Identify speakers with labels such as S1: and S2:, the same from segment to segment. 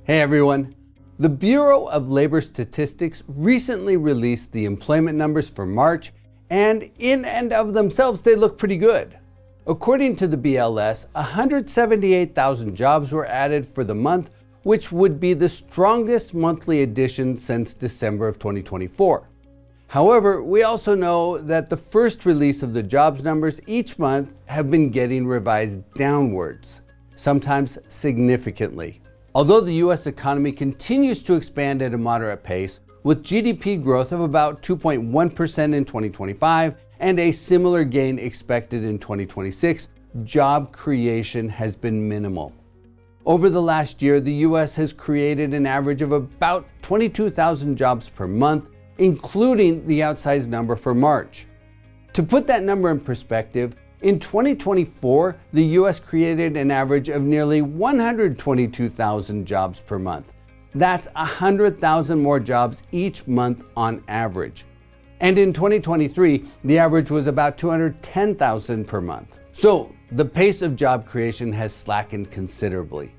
S1: Hey everyone! The Bureau of Labor Statistics recently released the employment numbers for March, and in and of themselves they look pretty good. According to the BLS, 178,000 jobs were added for the month, which would be the strongest monthly addition since December of 2024. However, we also know that the first release of the jobs numbers each month have been getting revised downwards, sometimes significantly. Although the U.S. economy continues to expand at a moderate pace, with GDP growth of about 2.1% in 2025 and a similar gain expected in 2026, job creation has been minimal. Over the last year, the U.S. has created an average of about 22,000 jobs per month, including the outsized number for March. To put that number in perspective, in 2024, the U.S. created an average of nearly 122,000 jobs per month. That's 100,000 more jobs each month on average. And in 2023, the average was about 210,000 per month. So the pace of job creation has slackened considerably.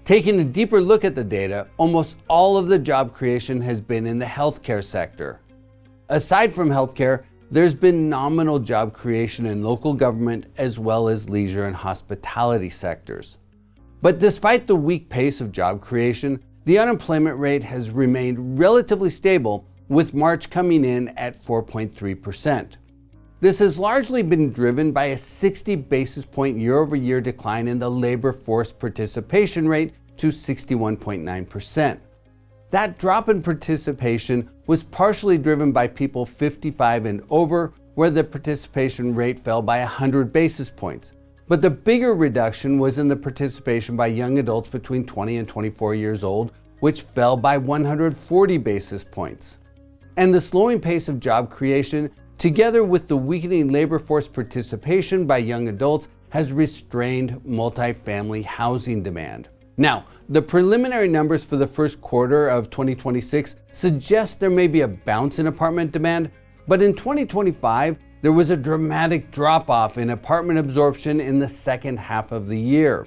S1: Taking a deeper look at the data, almost all of the job creation has been in the healthcare sector. Aside from healthcare, there's been nominal job creation in local government as well as leisure and hospitality sectors. But despite the weak pace of job creation, the unemployment rate has remained relatively stable, with March coming in at 4.3%. This has largely been driven by a 60 basis point year-over-year decline in the labor force participation rate to 61.9%. That drop in participation was partially driven by people 55 and over, where the participation rate fell by 100 basis points. But the bigger reduction was in the participation by young adults between 20 and 24 years old, which fell by 140 basis points. And the slowing pace of job creation, together with the weakening labor force participation by young adults, has restrained multifamily housing demand. Now, the preliminary numbers for the first quarter of 2026 suggest there may be a bounce in apartment demand, but in 2025, there was a dramatic drop-off in apartment absorption in the second half of the year.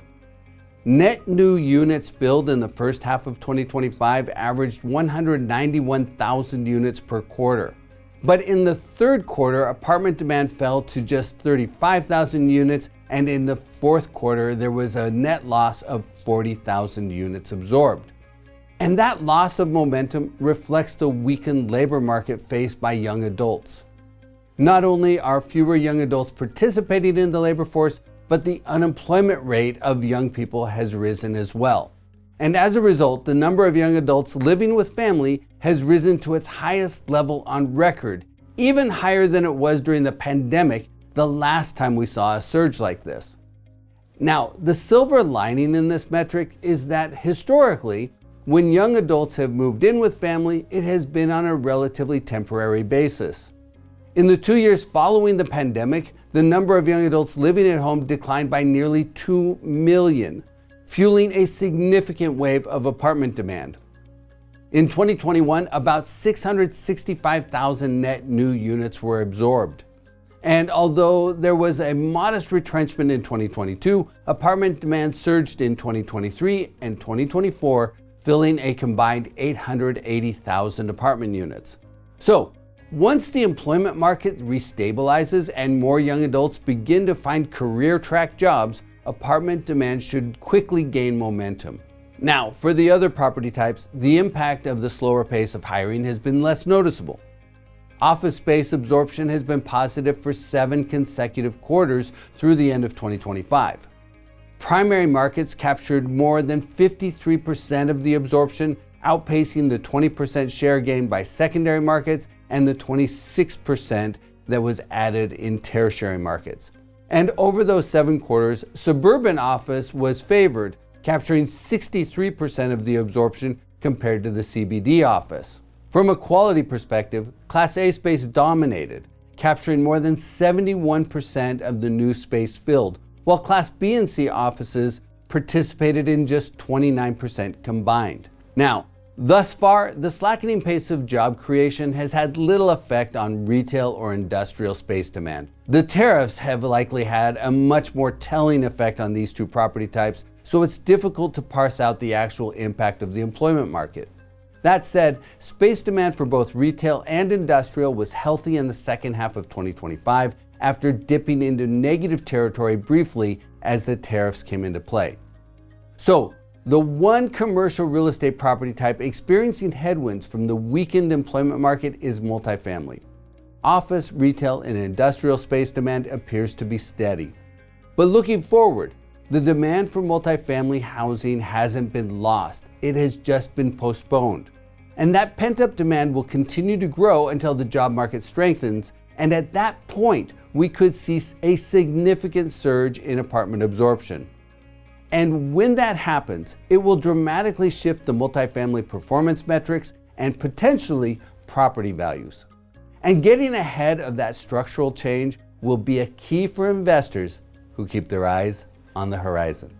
S1: Net new units filled in the first half of 2025 averaged 191,000 units per quarter. But in the third quarter, apartment demand fell to just 35,000 units, and in the fourth quarter, there was a net loss of 40,000 units absorbed. And that loss of momentum reflects the weakened labor market faced by young adults. Not only are fewer young adults participating in the labor force, but the unemployment rate of young people has risen as well. And as a result, the number of young adults living with family has risen to its highest level on record, even higher than it was during the pandemic, the last time we saw a surge like this. Now, the silver lining in this metric is that historically, when young adults have moved in with family, it has been on a relatively temporary basis. In the 2 years following the pandemic, the number of young adults living at home declined by nearly 2 million, fueling a significant wave of apartment demand. In 2021, about 665,000 net new units were absorbed. And although there was a modest retrenchment in 2022, apartment demand surged in 2023 and 2024, filling a combined 880,000 apartment units. So, once the employment market restabilizes and more young adults begin to find career track jobs, apartment demand should quickly gain momentum. Now, for the other property types, the impact of the slower pace of hiring has been less noticeable. Office space absorption has been positive for 7 consecutive quarters through the end of 2025. Primary markets captured more than 53% of the absorption, outpacing the 20% share gained by secondary markets and the 26% that was added in tertiary markets. And over those 7 quarters, suburban office was favored, capturing 63% of the absorption compared to the CBD office. From a quality perspective, Class A space dominated, capturing more than 71% of the new space filled, while Class B and C offices participated in just 29% combined. Now, thus far, the slackening pace of job creation has had little effect on retail or industrial space demand. The tariffs have likely had a much more telling effect on these two property types, so it's difficult to parse out the actual impact of the employment market. That said, space demand for both retail and industrial was healthy in the second half of 2025 after dipping into negative territory briefly as the tariffs came into play. So, the one commercial real estate property type experiencing headwinds from the weakened employment market is multifamily. Office, retail, and industrial space demand appears to be steady. But looking forward, the demand for multifamily housing hasn't been lost, it has just been postponed. And that pent-up demand will continue to grow until the job market strengthens, and at that point, we could see a significant surge in apartment absorption. And when that happens, it will dramatically shift the multifamily performance metrics and potentially property values. And getting ahead of that structural change will be a key for investors who keep their eyes on the horizon.